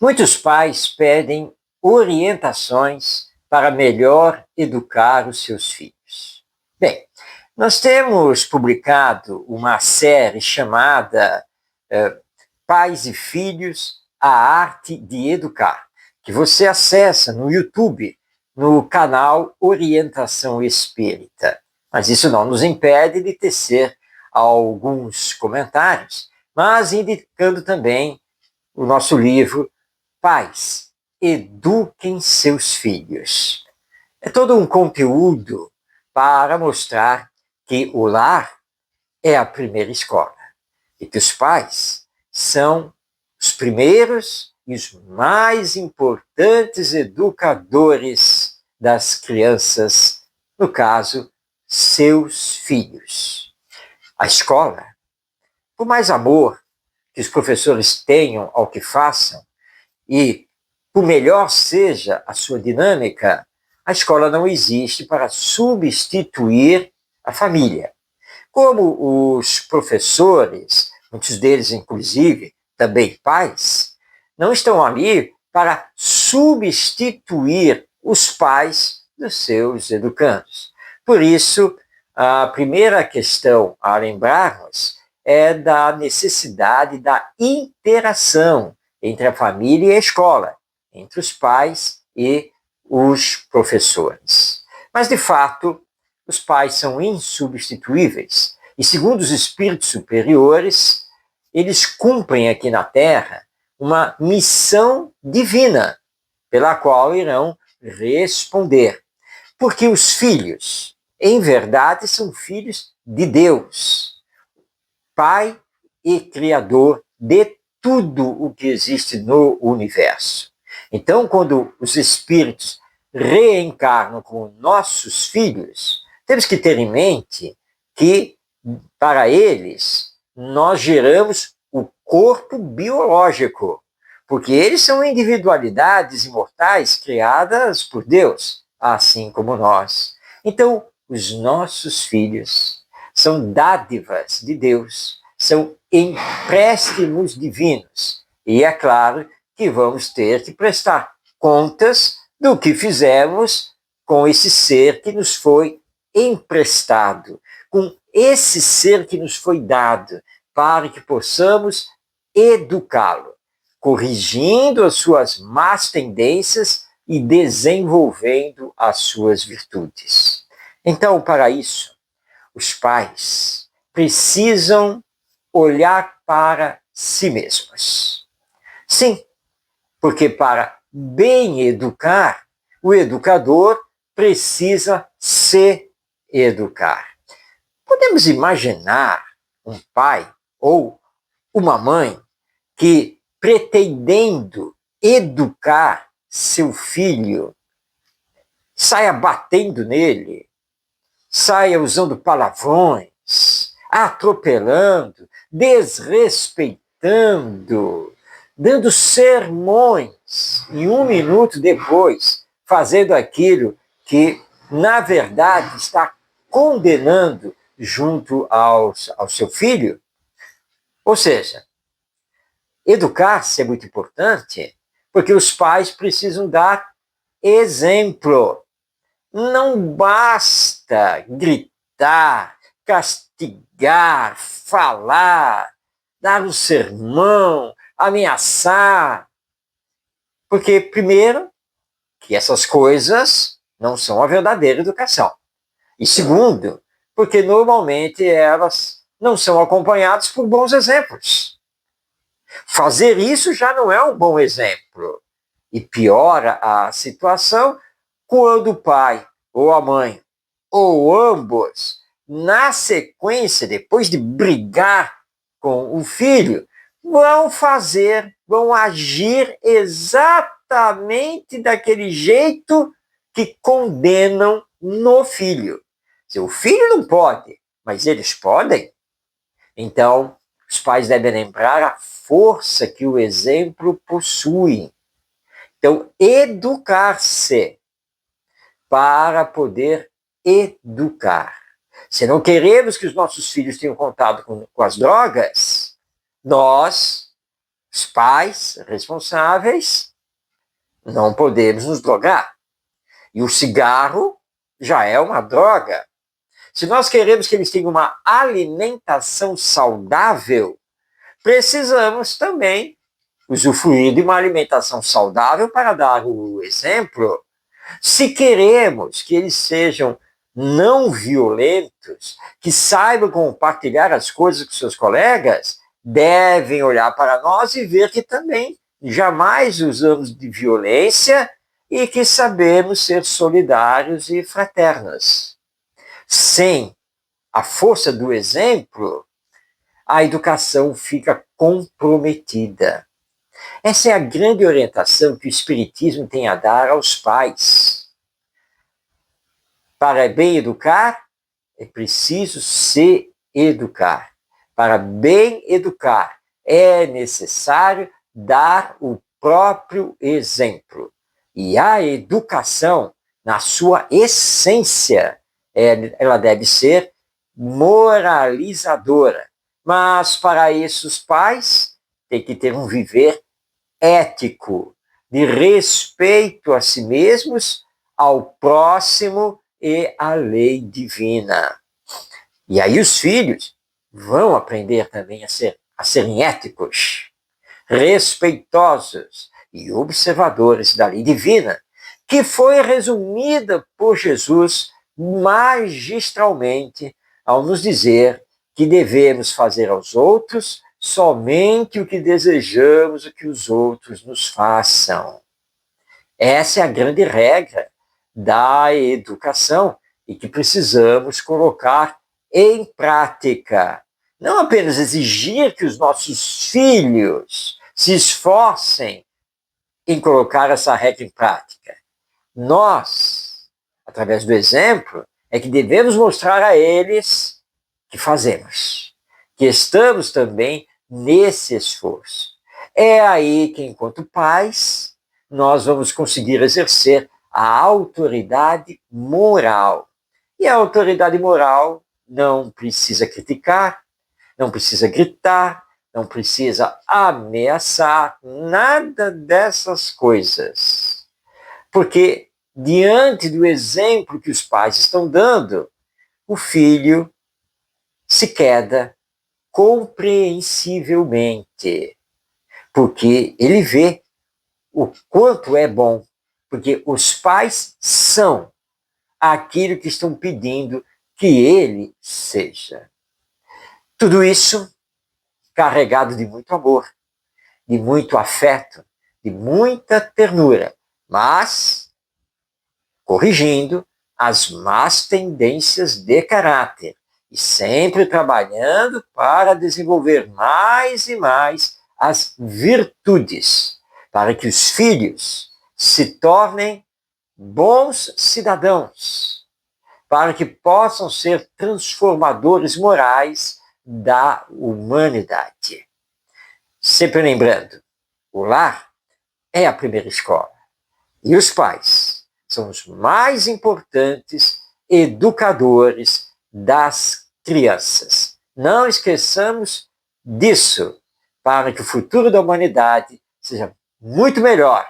Muitos pais pedem orientações para melhor educar os seus filhos. Bem, nós temos publicado uma série chamada Pais e Filhos, a Arte de Educar, que você acessa no YouTube, no canal Orientação Espírita. Mas isso não nos impede de tecer alguns comentários, mas indicando também o nosso livro Pais, Eduquem Seus Filhos. É todo um conteúdo para mostrar que o lar é a primeira escola e que os pais são os primeiros e os mais importantes educadores das crianças, no caso, seus filhos. A escola, por mais amor que os professores tenham ao que façam, e por melhor seja a sua dinâmica, a escola não existe para substituir a família. Como os professores, muitos deles inclusive também pais, não estão ali para substituir os pais dos seus educandos. Por isso, a primeira questão a lembrarmos é da necessidade da interação entre a família e a escola, entre os pais e os professores. Mas, de fato, os pais são insubstituíveis e, segundo os espíritos superiores, eles cumprem aqui na Terra uma missão divina, pela qual irão responder. Porque os filhos, em verdade, são filhos de Deus, Pai e Criador de tudo o que existe no universo. Então, quando os espíritos reencarnam como nossos filhos, temos que ter em mente que, para eles, nós geramos o corpo biológico, porque eles são individualidades imortais criadas por Deus, assim como nós. Então, os nossos filhos são dádivas de Deus, são empréstimos divinos. E é claro que vamos ter que prestar contas do que fizemos com esse ser que nos foi emprestado, com esse ser que nos foi dado, para que possamos educá-lo, corrigindo as suas más tendências e desenvolvendo as suas virtudes. Então, para isso, os pais precisam olhar para si mesmos. Sim, porque para bem educar, o educador precisa se educar. Podemos imaginar um pai ou uma mãe que, pretendendo educar seu filho, saia batendo nele, saia usando palavrões, atropelando, desrespeitando, dando sermões, e um minuto depois fazendo aquilo que, na verdade, está condenando junto ao seu filho. Ou seja, educar-se é muito importante, porque os pais precisam dar exemplo. Não basta gritar, castigar, falar, dar um sermão, ameaçar. Porque, primeiro, que essas coisas não são a verdadeira educação. E segundo, porque normalmente elas não são acompanhadas por bons exemplos. Fazer isso já não é um bom exemplo. E piora a situação quando o pai ou a mãe, ou ambos, na sequência, depois de brigar com o filho, vão agir exatamente daquele jeito que condenam no filho. Seu filho não pode, mas eles podem. Então, os pais devem lembrar a força que o exemplo possui. Então, educar-se para poder educar. Se não queremos que os nossos filhos tenham contato com as drogas, nós, Os pais responsáveis não podemos nos drogar. E o cigarro já é uma droga. Se nós queremos que eles tenham uma alimentação saudável, precisamos também usufruir de uma alimentação saudável para dar o exemplo. Se queremos que eles sejam não violentos, que saibam compartilhar as coisas com seus colegas, devem olhar para nós e ver que também jamais usamos de violência e que sabemos ser solidários e fraternos. Sem a força do exemplo, a educação fica comprometida. Essa é a grande orientação que o Espiritismo tem a dar aos pais. Para bem educar, é preciso se educar. Para bem educar, é necessário dar o próprio exemplo. E a educação, na sua essência, ela deve ser moralizadora. Mas, para isso, os pais têm que ter um viver ético, de respeito a si mesmos, ao próximo e à lei divina. E aí os filhos vão aprender também a serem éticos, respeitosos e observadores da lei divina, que foi resumida por Jesus magistralmente ao nos dizer que devemos fazer aos outros somente o que desejamos que os outros nos façam. Essa é a grande regra da educação e que precisamos colocar em prática. Não apenas exigir que os nossos filhos se esforcem em colocar essa regra em prática. Nós, através do exemplo, é que devemos mostrar a eles que fazemos, que estamos também nesse esforço. É aí que, enquanto pais, nós vamos conseguir exercer a autoridade moral. E a autoridade moral não precisa criticar, não precisa gritar, não precisa ameaçar, nada dessas coisas. Porque, diante do exemplo que os pais estão dando, o filho se queda compreensivelmente, porque ele vê o quanto é bom, porque os pais são aquilo que estão pedindo que ele seja. Tudo isso carregado de muito amor, de muito afeto, de muita ternura, mas corrigindo as más tendências de caráter e sempre trabalhando para desenvolver mais e mais as virtudes, para que os filhos se tornem bons cidadãos, para que possam ser transformadores morais da humanidade. Sempre lembrando, o lar é a primeira escola e os pais são os mais importantes educadores das crianças. Não esqueçamos disso, para que o futuro da humanidade seja muito melhor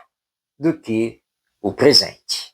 do que o presente.